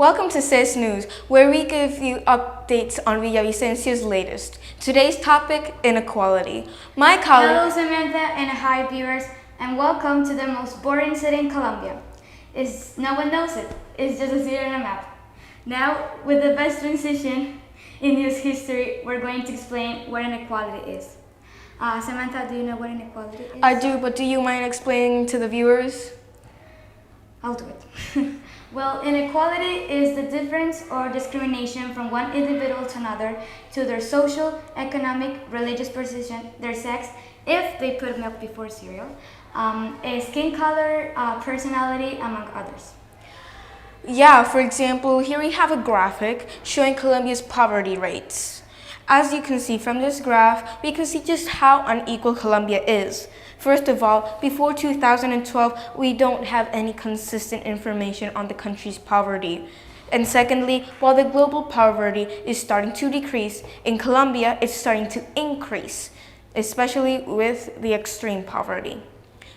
Welcome to CIS News, where we give you updates on Villavicencio's latest. Today's topic, inequality. My colleague... Hello Samantha and hi viewers, and welcome to the most boring city in Colombia. No one knows it, it's just a city on a map. Now, with the best transition in news history, we're going to explain what inequality is. Samantha, do you know what inequality is? I do, but do you mind explaining to the viewers? I'll do it. Well, inequality is the difference or discrimination from one individual to another to their social, economic, religious position, their sex, if they put milk before cereal, skin color, personality, among others. Yeah, for example, here we have a graphic showing Colombia's poverty rates. As you can see from this graph, we can see just how unequal Colombia is. First of all, before 2012, we don't have any consistent information on the country's poverty. And secondly, while the global poverty is starting to decrease, in Colombia it's starting to increase, especially with the extreme poverty.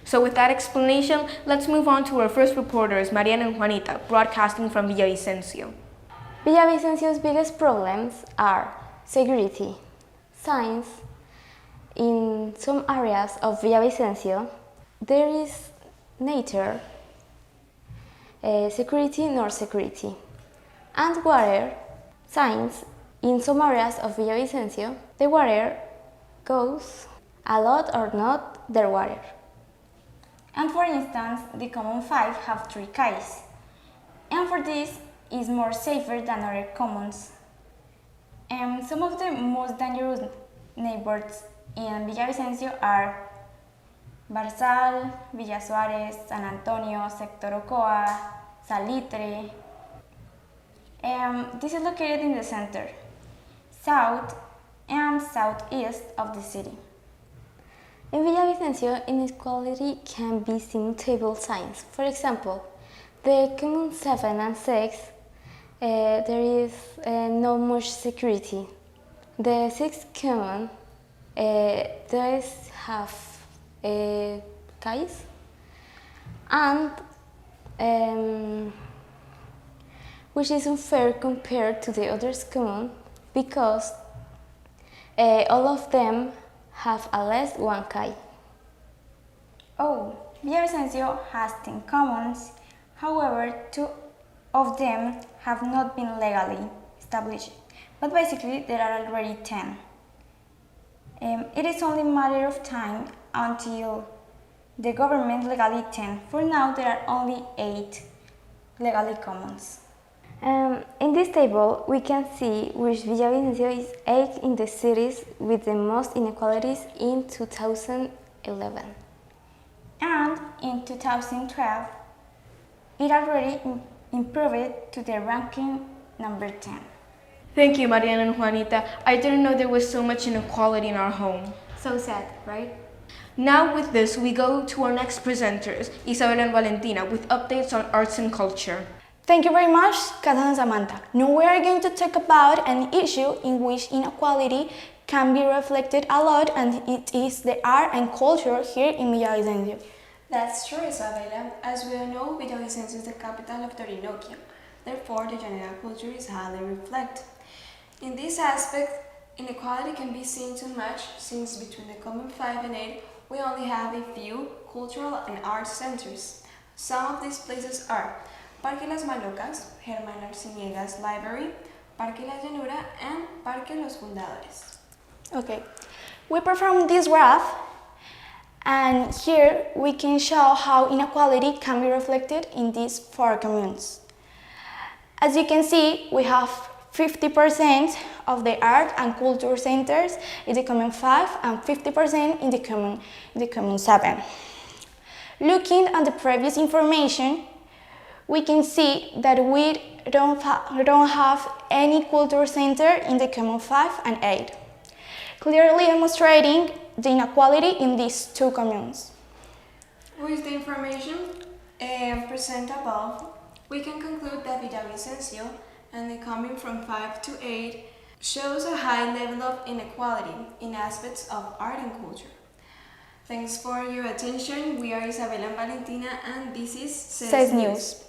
So with that explanation, let's move on to our first reporters, Mariana and Juanita, broadcasting from Villavicencio. Villavicencio's biggest problems are security, science. In some areas of Villavicencio, there is neither security nor security. And water, science. In some areas of Villavicencio, the water goes a lot or not their water. And for instance, the common 5 have 3 cays. And for this is more safer than other commons. And some of the most dangerous neighbors in Villavicencio are Barzal, Villa Suárez, San Antonio, Sector Ocoa, Salitre. This is located in the center, south and southeast of the city. In Villavicencio, inequality can be seen in table signs. For example, the common 7 and 6, there is not much security. The 6th common does have cays, and which is unfair compared to the others common because all of them have at least 1 cay. Oh, Villavicencio has 10 commons, however 2 of them have not been legally established, but basically there are already 10. It is only a matter of time until the government legally 10. For now, there are only 8 legally commons. In this table, we can see which Villavicencio is 8 in the cities with the most inequalities in 2011. And in 2012, it already improved to the ranking number 10. Thank you, Mariana and Juanita. I didn't know there was so much inequality in our home. So sad, right? Now with this, we go to our next presenters, Isabel and Valentina, with updates on arts and culture. Thank you very much, Kata and Samantha. Now we are going to talk about an issue in which inequality can be reflected a lot, and it is the art and culture here in Villavicencio. That's true, Isabella. As we all know, Villavicencio is the capital of the Orinoquia. Therefore, the general culture is highly reflected. In this aspect, inequality can be seen too much, since between the common 5 and 8, we only have a few cultural and art centers. Some of these places are Parque Las Malocas, Germán Arciniegas Library, Parque La Llanura, and Parque Los Fundadores. Okay, we performed this graph, and here we can show how inequality can be reflected in these 4 communes. As you can see, we have 50% of the art and culture centers in the commune 5 and 50% in the commune 7. Looking at the previous information, we can see that we don't have any culture center in the commune 5 and 8, clearly demonstrating the inequality in these 2 communes. With the information presented above, we can conclude that Villavicencio and the coming from 5 to 8 shows a high level of inequality in aspects of art and culture. Thanks for your attention. We are Isabel and Valentina, and this is CIS News.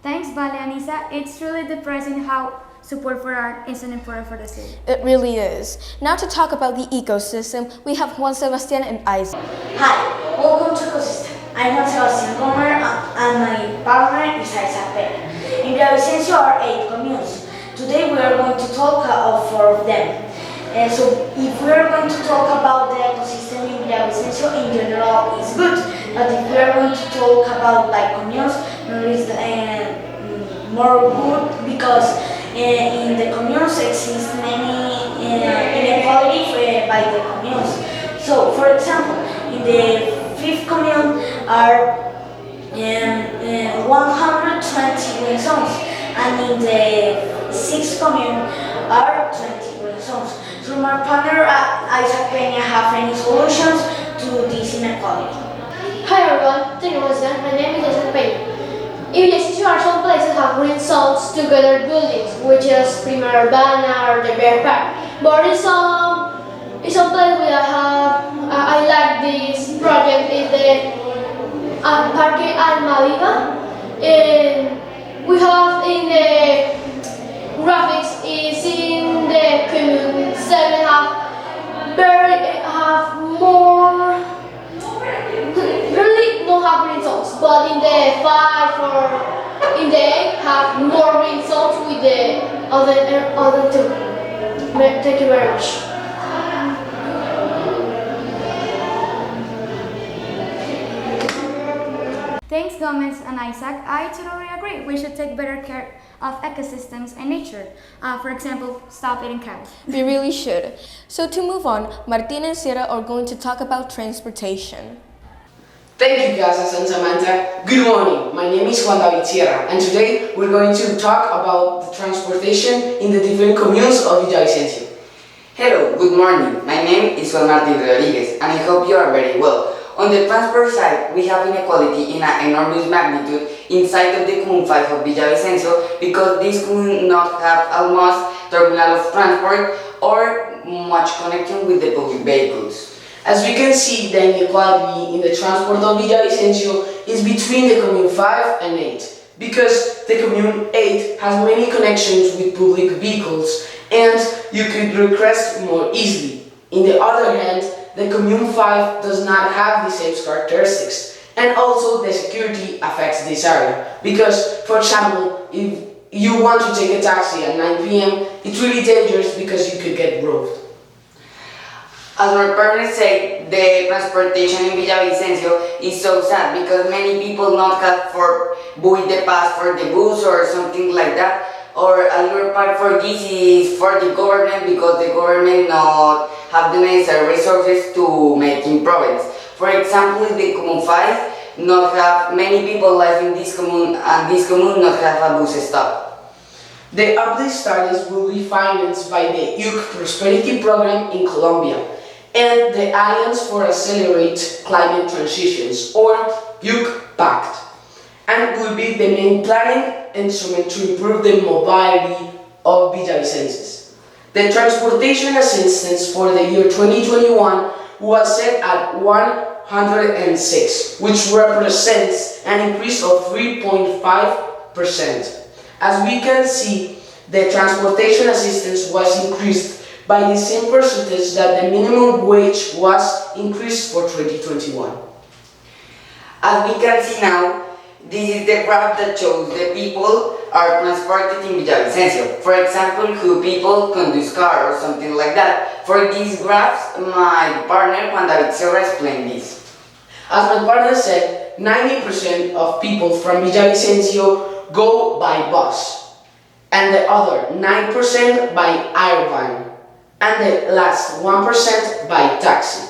Thanks, Vale and Isa. It's truly depressing how support for art isn't important for the city. It really is. Now to talk about the ecosystem, we have Juan Sebastian and Isaac. Hi, welcome to Ecosystem. I'm Juan Sebastian Gomer and my partner is Isaac Pena. In Villavicencio are 8 communes. Today we are going to talk of 4 of them. So if we are going to talk about the ecosystem in Villavicencio in general, it's good. But if we are going to talk about like communes, it's more good because in the communes exist many inequality by the communes. So, for example, in the 5th commune are 120 green zones, and in the 6th commune are 20 green zones. So, my partner Isaac Peña have any solutions to this inequality? Hi everyone, thank you for listening. My name is Isaac Peña. In Villavicencio are some places have green zones together buildings, which is Primera Urbana or the Bear Park. But in some places we have, I like this project is the Parque Almaviva. And we have in the graphics is in the commune 7 have more. Really don't have green zones, but in the 5 or in the 8 have more green zones with the other two. Thank you very much. Thanks, Gomez and Isaac. I totally agree. We should take better care of ecosystems and nature. For example, stop eating cows. We really should. So to move on, Martin and Sierra are going to talk about transportation. Thank you, Gracias and Samantha. Good morning. My name is Juan David Sierra, and today we're going to talk about the transportation in the different communes of Villavicencio. Hello, good morning. My name is Juan Martin Rodriguez, and I hope you are very well. On the transport side, we have inequality in an enormous magnitude inside of the Commune 5 of Villavicencio because this commune not have almost terminal of transport or much connection with the public vehicles. As we can see, the inequality in the transport of Villavicencio is between the Commune 5 and 8 because the Commune 8 has many connections with public vehicles and you could request more easily. On the other hand, the Commune 5 does not have the same characteristics, and also the security affects this area because, for example, if you want to take a taxi at 9 p.m., it's really dangerous because you could get robbed. As my parents say, the transportation in Villavicencio is so sad because many people not have for buy the pass for the bus or something like that. Or a little part for this is for the government because the government not have the necessary resources to make improvements. For example, the Commune 5 not have many people live in this commune and this commune not have a bus stop. The update studies will be financed by the Youth Prosperity Program in Colombia and the Alliance for Accelerate Climate Transitions, or Youth Pact, and will be the main planning instrument to improve the mobility of Villavicenses. The transportation assistance for the year 2021 was set at 106, which represents an increase of 3.5%. As we can see, the transportation assistance was increased by the same percentage that the minimum wage was increased for 2021. As we can see now, this is the graph that shows the people are transported in Villavicencio. For example, who people conduce car or something like that. For these graphs, my partner Juan David Sierra explained this. As my partner said, 90% of people from Villavicencio go by bus, and the other 9% by airvan, and the last 1% by taxi.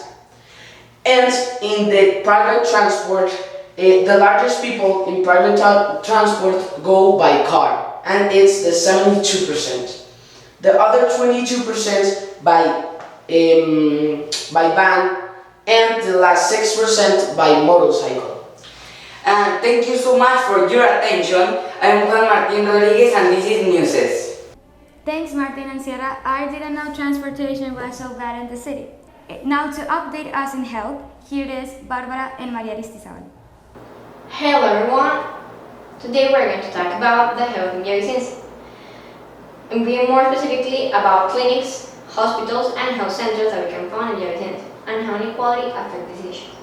And in the private transport, the largest people in private transport go by car, and it's the 72%. The other 22% by van, and the last 6% by motorcycle. And thank you so much for your attention. I'm Juan Martin Rodriguez and this is Newses. Thanks, Martin and Sierra. I didn't know transportation was so bad in the city. Now to update us in health, here is Barbara and Maria Aristizabal. Hello everyone. Today we're going to talk about the health in Villavicencio, and be more specifically about clinics, hospitals, and health centers that we can find in Villavicencio, and how inequality affects these issues.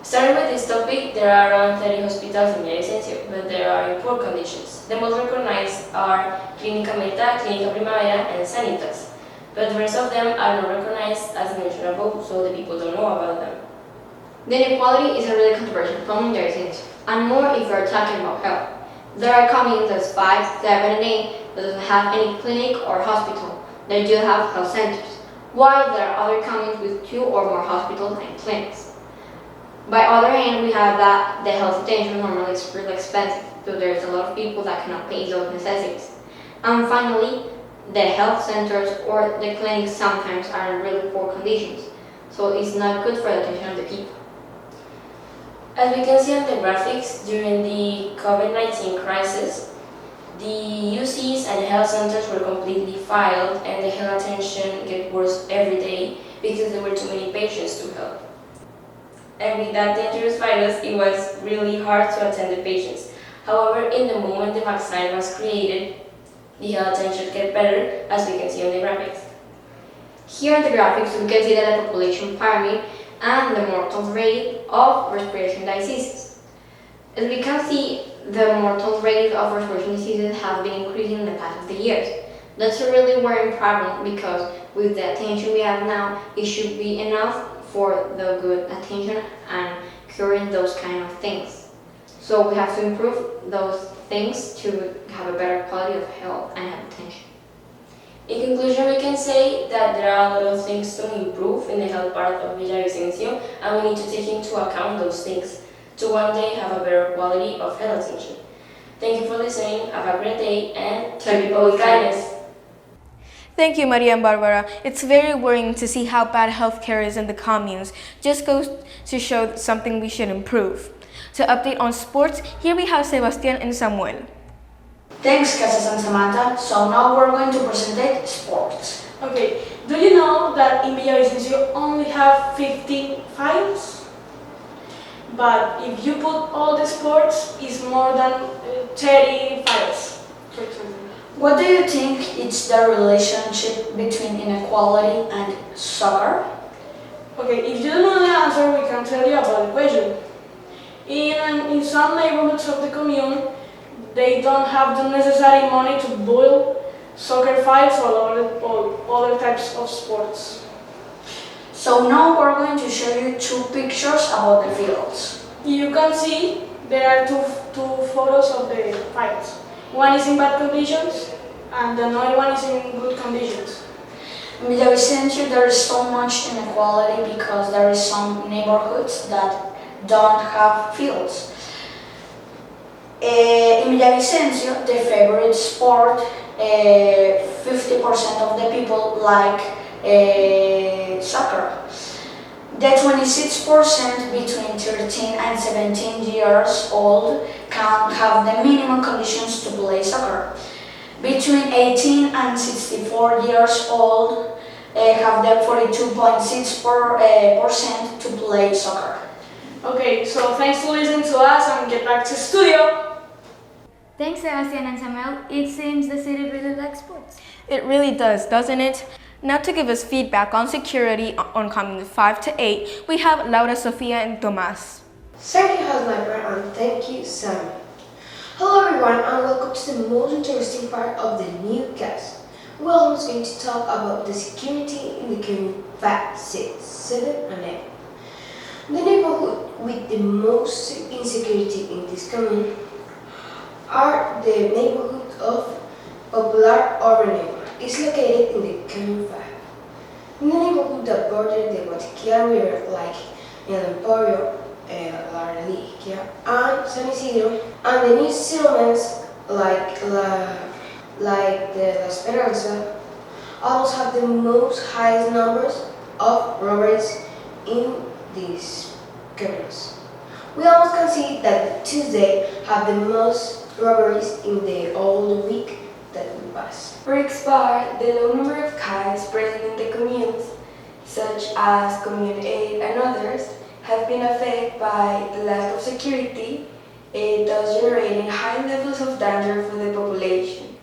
Starting with this topic, there are around 30 hospitals in Villavicencio, but they are in poor conditions. The most recognized are Clínica Meta, Clínica Primavera, and Sanitas, but the rest of them are not recognized as mentioned above, so the people don't know about them. The inequality is a really controversial problem in Villavicencio, and more if we are talking about health. There are communes as 5, 7, and 8 that doesn't have any clinic or hospital. They do have health centers, while there are other communes with 2 or more hospitals and clinics. By other hand, we have that the health attention normally is really expensive, so there's a lot of people that cannot pay those necessities. And finally, the health centers or the clinics sometimes are in really poor conditions, so it's not good for the attention of the people. As we can see on the graphics, during the COVID-19 crisis, the UCs and health centers were completely filed and the health attention get worse every day because there were too many patients to help. And with that dangerous virus, it was really hard to attend the patients. However, in the moment the vaccine was created, the health attention get better, as we can see on the graphics. Here in the graphics, we can see that the population pyramid and the mortal rate of respiratory diseases. As we can see, the mortal rate of respiratory diseases have been increasing in the past of the years. That's a really worrying problem because with the attention we have now, it should be enough for the good attention and curing those kind of things. So we have to improve those things to have a better quality of health and have attention. In conclusion, we can say that there are a lot of things to improve in the health part of Villavicencio, and we need to take into account those things to one day have a better quality of health attention. Thank you for listening, have a great day, and treat people with kindness. Thank you, Maria and Barbara. It's very worrying to see how bad healthcare is in the communes. Just goes to show something we should improve. To update on sports, here we have Sebastian and Samuel. Thanks, Casas and Samantha. So now we're going to present sports. Okay, do you know that in Villavicencio only have 15 files? But if you put all the sports, it's more than 30 files, for example. What do you think is the relationship between inequality and soccer? Okay, if you don't know the answer, we can tell you about the question. In some neighborhoods of the commune, they don't have the necessary money to build soccer fields or other types of sports. So now we're going to show you 2 pictures about the fields. You can see there are two photos of the fields. One is in bad conditions and the other one is in good conditions. In Villavicencio there is so much inequality because there is some neighborhoods that don't have fields. In Villavicencio, the favorite sport, 50% of the people like soccer. The 26% between 13 and 17 years old can have the minimum conditions to play soccer. Between 18 and 64 years old have the 42.6% to play soccer. Okay, so thanks for listening to us and get back to studio. Thanks, Sebastian and Samuel. It seems the city really likes sports. It really does, doesn't it? Now to give us feedback on security on communes 5 to 8, we have Laura, Sofia, and Tomas. Thank you, House Member, and thank you, Sam. Hello everyone, and welcome to the most interesting part of the new cast. We're almost going to talk about the security in the commune 5, 6, 7, and 8. The neighborhood with the most insecurity in this commune are the neighborhood of Popular Urban Neighborhood. It's located in the commune 5. In the neighborhood that border the Guatequia River, like El Emporio, La Reliquia, and San Isidro, and the new settlements like the La Esperanza, almost have the most highest numbers of robberies in these communes. We almost can see that Tuesday have the most robberies in the whole week that we passed. For Expar, the low number of crimes present in the communes, such as Commune 8 and others, have been affected by the lack of security, thus generating high levels of danger for the population.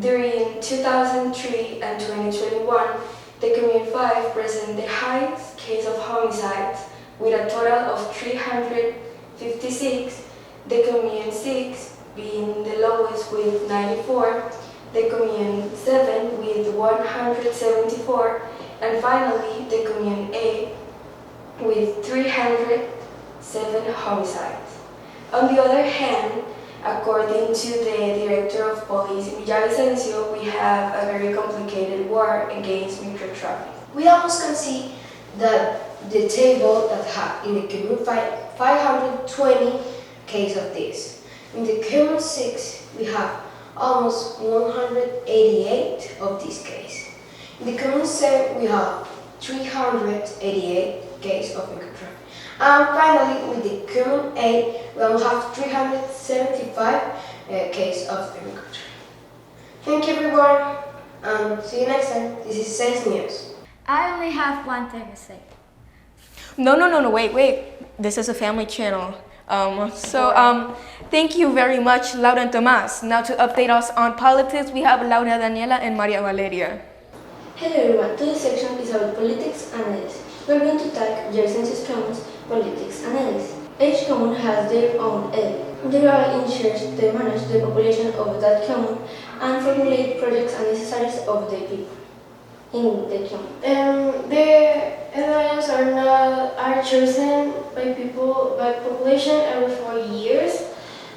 During 2003 and 2021, the Commune 5 presented the highest case of homicides with a total of 356, the Commune 6 being the lowest with 94, the Commune 7 with 174, and finally the Commune 8 with 307 homicides. On the other hand, according to the Director of Police in Villavicencio, we have a very complicated war against microtraffic. We almost can see that the table that had in the Commune 520 case of this. In the Commune 6, we have almost 188 of this case. In the Commune 7, we have 388 case of microtraffic. And finally, with the Commune 8, we will have 375 case of microtraffic. Thank you everyone, and see you next time. This is Sense News. I only have one thing to say. No, wait. This is a family channel. Thank you very much, Laura and Tomas. Now to update us on politics, we have Laura Daniela and Maria Valeria. Hello everyone, today's section is about politics analysis. We're going to talk Villavicencio's communes politics analysis. Each commune has their own elite. They are in charge to manage the population of that commune and formulate projects and necessities of the people in the commune. The alliances are chosen by population every 4 years,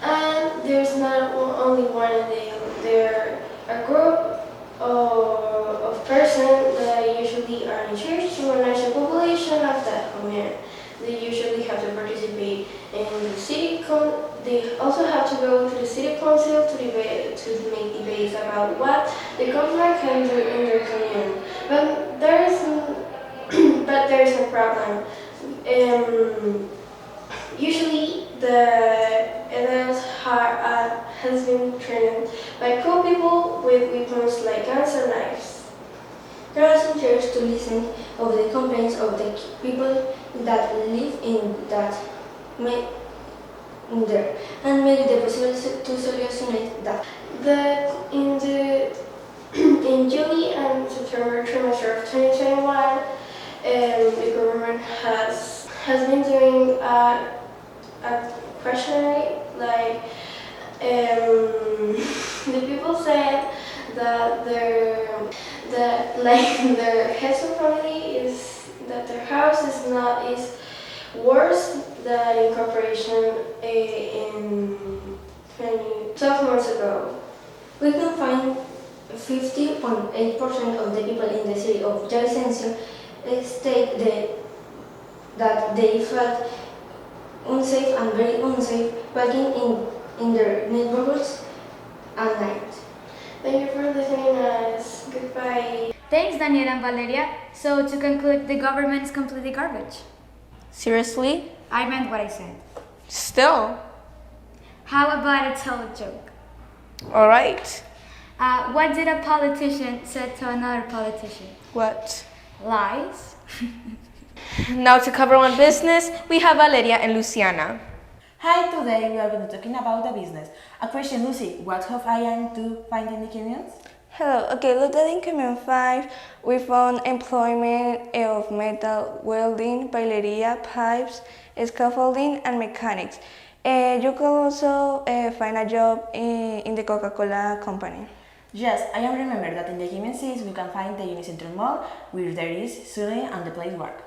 and there's not only one in the they're a group of persons that usually are in charge to manage the population of that commune. They usually have to participate in the city they also have to go to the city council to make debates about what the council can do in their commune. But there is a problem. Usually the adults has been trained by poor people with weapons like guns or knives. They are in charge to listen of the complaints of the people that live in that there and make the possible to solution that. In July and September trimester of 2021, the government has been doing a questionnaire. Like the people said that their heads of family is that their house is worse than incorporation in 12 months ago. We can find 50.8% of the people in the city of Villavicencio state that they felt unsafe and very unsafe walking in their neighborhoods at night. Thank you for listening to us. Goodbye. Thanks, Daniela and Valeria. So to conclude, the government is completely garbage. Seriously? I meant what I said. Still? How about I tell a joke? Alright. What did a politician say to another politician? What? Lies. Now to cover on business, we have Valeria and Luciana. Hi, today we are going to be talking about the business. A question, Lucy, what have I am to find in the communes? Hello, okay, look at in Commune 5, we found employment of metal welding, baileria, pipes, scaffolding, and mechanics. You can also find a job in the Coca-Cola company. Yes, I am remember that in the Commune 6 we can find the Unicentrum Mall, where there is selling and the place work.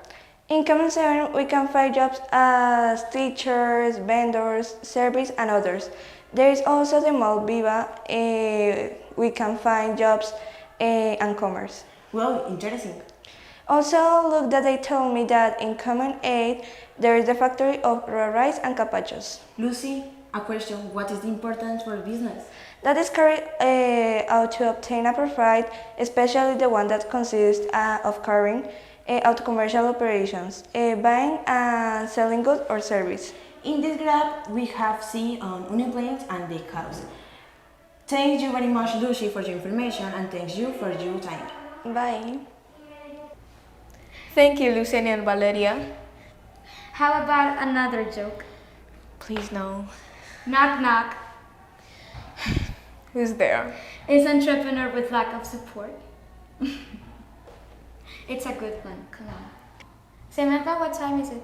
In Commune 7, we can find jobs as teachers, vendors, service, and others. There is also the Mall Viva. We can find jobs and commerce. Well, interesting. Also, look that they told me that in Commune 8, there is the factory of raw rice and capachos. Lucy, a question, what is the importance for business? That is carried out to obtain a profit, especially the one that consists of carrying out commercial operations, buying and selling goods or service. In this graph, we have seen unemployment and the cause. Thank you very much, Lucy, for your information, and thanks you for your time. Bye. Thank you, Luciana and Valeria. How about another joke? Please no. Knock knock. Who's there? It's entrepreneur with lack of support. It's a good one. Come on. Samantha, what time is it?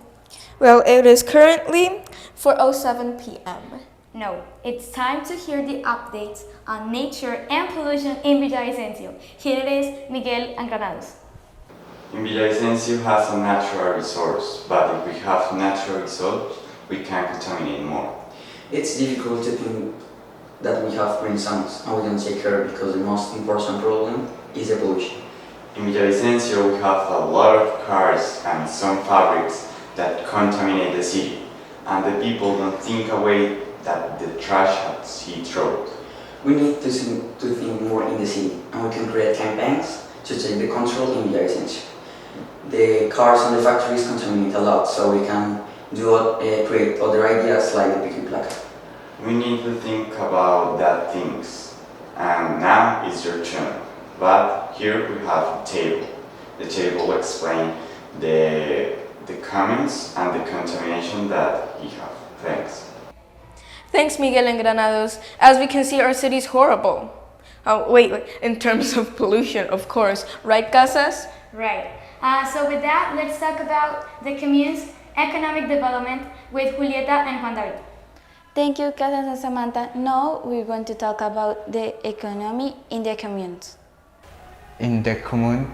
Well, it is currently 4:07 p.m. No, it's time to hear the updates on nature and pollution in Villavicencio. Here it is, Miguel and Granados. In Villavicencio has a natural resource, but if we have natural resource, we can contaminate more. It's difficult to think that we have green zones and we can take care because the most important problem is the pollution. In Villavicencio, we have a lot of cars and some fabrics that contaminate the city, and the people don't think away that the trash at sea throws. We need to think more in the city, and we can create campaigns to take the control in Villavicencio. The cars and the factories contaminate a lot, so we can create other ideas like the pick placa. We need to think about that things, and now is your turn. But here we have a table. The table explains the comments and the contamination that we have. Thanks. Thanks, Miguel and Granados. As we can see, our city is horrible. Oh, wait, in terms of pollution, of course. Right, Casas? Right. So with that, let's talk about the commune's economic development with Julieta and Juan David. Thank you, Casas and Samantha. Now we're going to talk about the economy in the communes. In the commune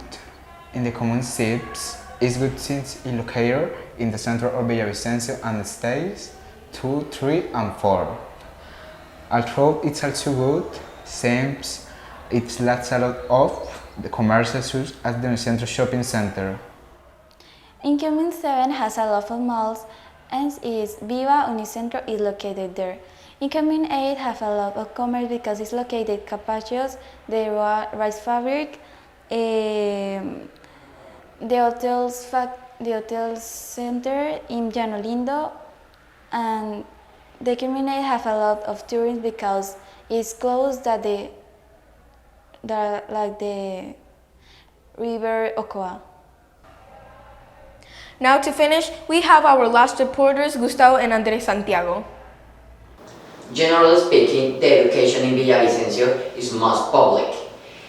seats is good since it's located in the center of Villavicencio and stays 2, 3, and 4. Although it's also good, seems it lacks a lot of the commercial such as the Centro Shopping Center. In Commune 7 has a lot of malls and is Viva Unicentro is located there. In Commune 8 have a lot of commerce because it's located Capachos, the rice fabric, the hotels center in Llano Lindo, and the Commune 8 have a lot of tourism because it's close that the river Ocoa. Now to finish, we have our last reporters, Gustavo and Andres Santiago. Generally speaking, the education in Villavicencio is most public.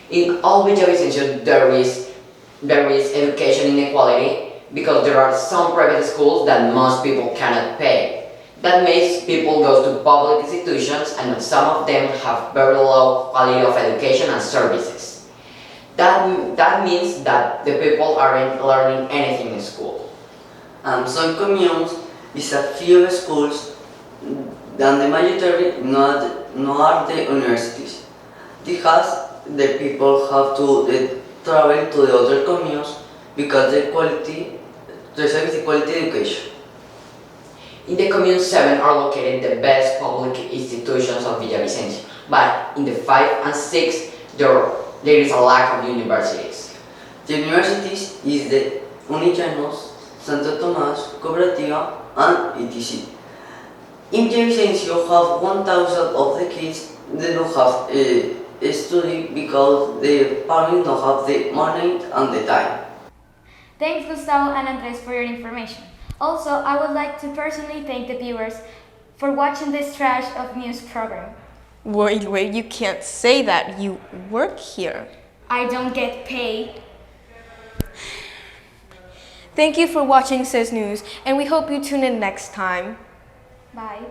In all Villavicencio there is education inequality because there are some private schools that most people cannot pay. That makes people go to public institutions and some of them have very low quality of education and services. That means that the people aren't learning anything in school. Some communes is a few schools, and the majority no are the universities. Because the people have to travel to the other communes because the quality education. In the Commune 7 are located the best public institutions of Villavicencio, but in the 5 and 6 there is a lack of universities. The universities is the Unillanos, Santo Tomás, Cooperativa, and etc. In Villavicencio have 1,000 of the kids that don't have a study because the parents don't have the money and the time. Thanks, Gustavo and Andres, for your information. Also, I would like to personally thank the viewers for watching this trash of news program. Wait, you can't say that. You work here. I don't get paid. Thank you for watching CIS News, and we hope you tune in next time. Bye.